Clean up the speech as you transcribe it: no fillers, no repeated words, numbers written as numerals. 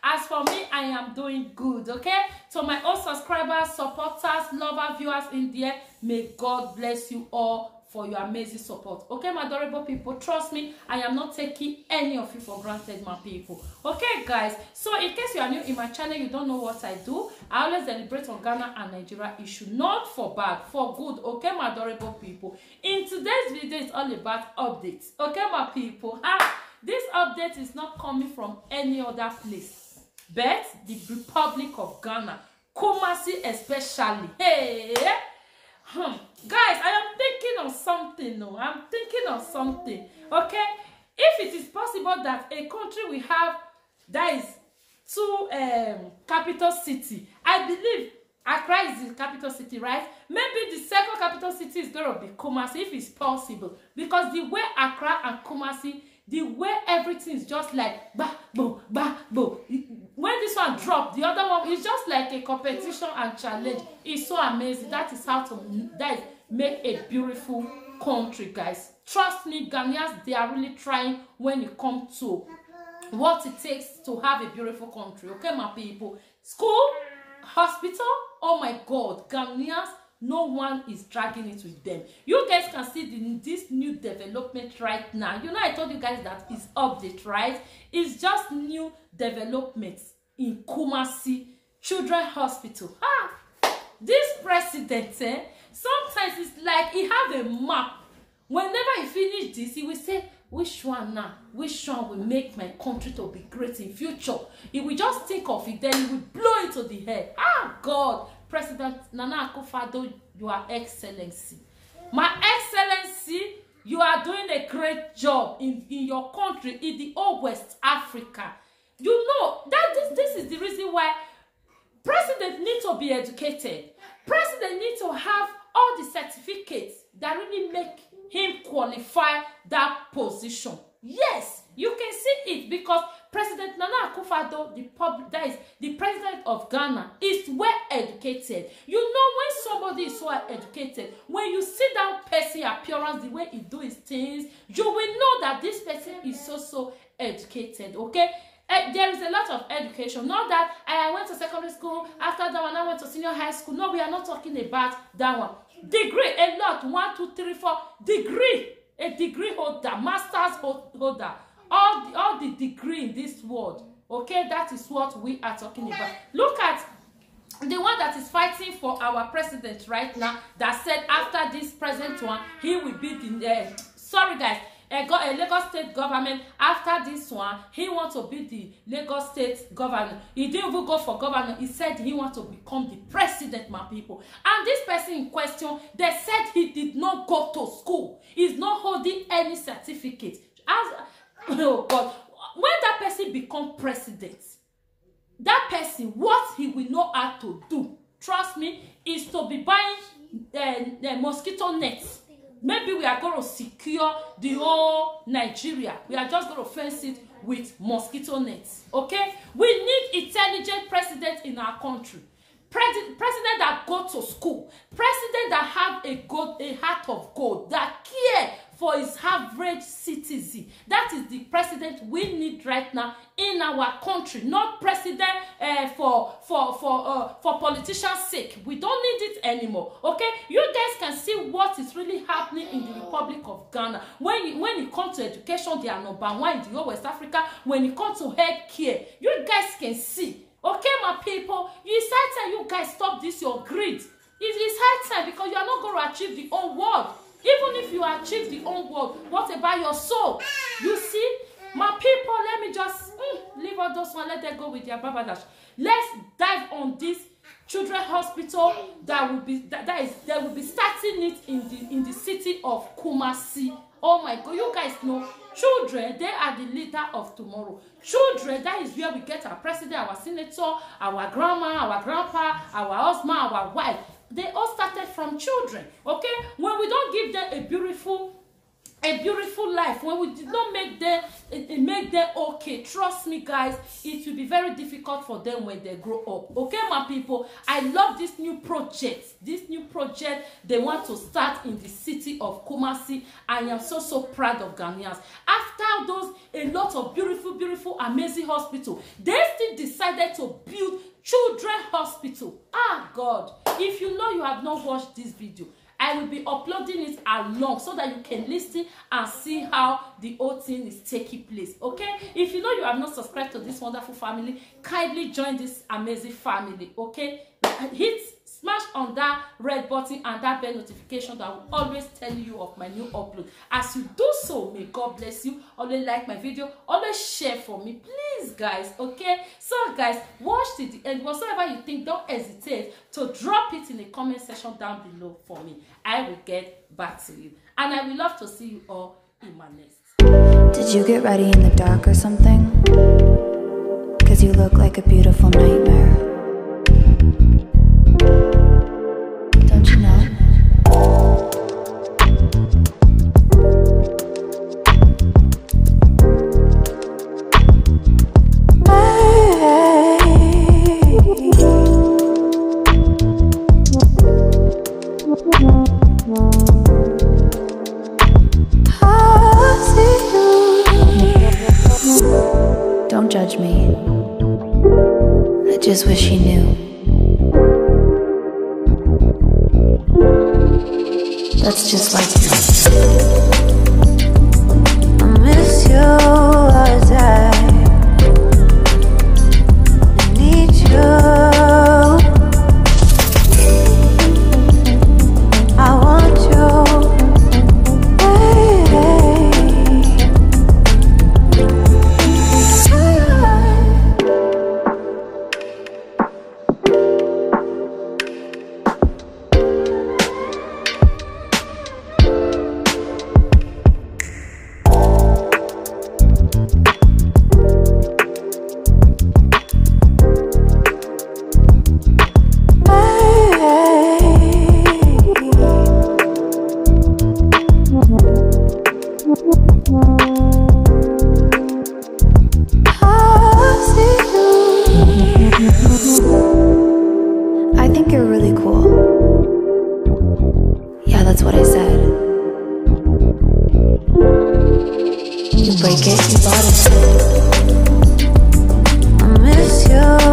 As for me, I am doing good, okay? So my old subscribers, supporters, lovers, viewers in there, may God bless you all for your amazing support. Okay, my adorable people, trust me, I am not taking any of you for granted, my people. Okay, guys, so in case you are new in my channel, you don't know what I do, I always deliberate on Ghana and Nigeria issue, not for bad, for good. Okay, my adorable people. In today's video, it's all about updates. Okay, my people. This update is not coming from any other place, but the Republic of Ghana, Kumasi especially. Hey! Guys, I am thinking of something. No, I'm thinking of something. Okay, if it is possible that a country we have that is two capital city, I believe Accra is the capital city, right? Maybe the second capital city is going to be Kumasi, if it's possible, because the way Accra and Kumasi, the way everything is just like ba bo ba bo. When this one drop, the other one is just like a competition and challenge. It's so amazing. That is how to make a beautiful country, guys. Trust me, Ghanaians, they are really trying when it comes to what it takes to have a beautiful country. Okay, my people. School, hospital, oh my God, Ghanaians, no one is dragging it with them. You guys can see this new development right now. You know, I told you guys that it's update, right? It's just new developments in Kumasi Children Hospital. This president, sometimes it's like he have a map. Whenever he finish this, he will say, which one now? Which one will make my country to be great in future? He will just think of it, then he will blow it to the air. God, President Nana Akufo-Addo, Your Excellency. My Excellency, you are doing a great job in your country, in the whole West Africa. You know that this is the reason why president need to be educated. President need to have all the certificates that really make him qualify that position. Yes, you can see it because President Nana Akufo-Addo, that is the president of Ghana, is well educated. You know, when somebody is so educated, when you see that person appearance, the way he do his things, you will know that this person is so educated. Okay. There is a lot of education. Not that I went to secondary school, after that one I went to senior high school. No, we are not talking about that one. Degree, a lot, 1, 2, 3, 4, degree, a degree holder, master's holder, all the degree in this world. Okay, that is what we are talking about. Look at the one that is fighting for our president right now, that said after this present one, he will be the, sorry guys, a Lagos state government. After this one, he wants to be the Lagos state governor. He didn't even go for governor. He said he wants to become the president, my people. And this person in question, they said he did not go to school. He's not holding any certificate. Oh God, when that person become president, that person, what he will know how to do, trust me, is to be buying mosquito nets. Maybe we are going to secure the whole Nigeria. We are just going to fence it with mosquito nets. Okay? We need intelligent president in our country. President that go to school. President that have a heart of gold. That care for his average citizen. That is the president we need right now in our country. Not president for politicians' sake. We don't need it anymore. Okay, you guys can see what is really happening in the Republic of Ghana. When it comes to education, they are number one in the whole West Africa. When it comes to health care, you guys can see. Okay, my people, it's high time you guys stop this your greed. It is high time because you are not going to achieve the whole world. Even if you achieve the whole world, what about your soul? You see, my people, let me just leave all those one. Let them go with their babadash. Let's dive on this children hospital that will be they will be starting it in the city of Kumasi. Oh my God, you guys know children, they are the leader of tomorrow. Children, that is where we get our president, our senator, our grandma, our grandpa, our husband, our wife. They all started from children. Okay, when we don't give them a beautiful a beautiful life, when we did not make them okay, trust me guys, it will be very difficult for them when they grow up. Okay, my people, I love this new project. This new project they want to start in the city of Kumasi. I am so proud of Ghanaians. After those a lot of beautiful amazing hospital, they still decided to build children hospital. Ah God, if you know you have not watched this video, I will be uploading it along so that you can listen and see how the whole thing is taking place. Okay, if you know you have not subscribed to this wonderful family, kindly join this amazing family. Okay, smash on that red button and that bell notification that will always tell you of my new upload. As you do so, may God bless you. Always like my video, always share for me, please guys. Okay, so guys, watch till the end. Whatsoever you think, don't hesitate to drop it in the comment section down below for me. I will get back to you, and I will love to see you all in my next. Did you get ready in the dark or something? 'Cause you look like a beautiful nightmare. Don't you know? Don't judge me. I just wish you knew. That's just like you. I miss you all the time. I need you. I want you. I think you're really cool. Yeah, that's what I said. You break it, you bought it. I miss you.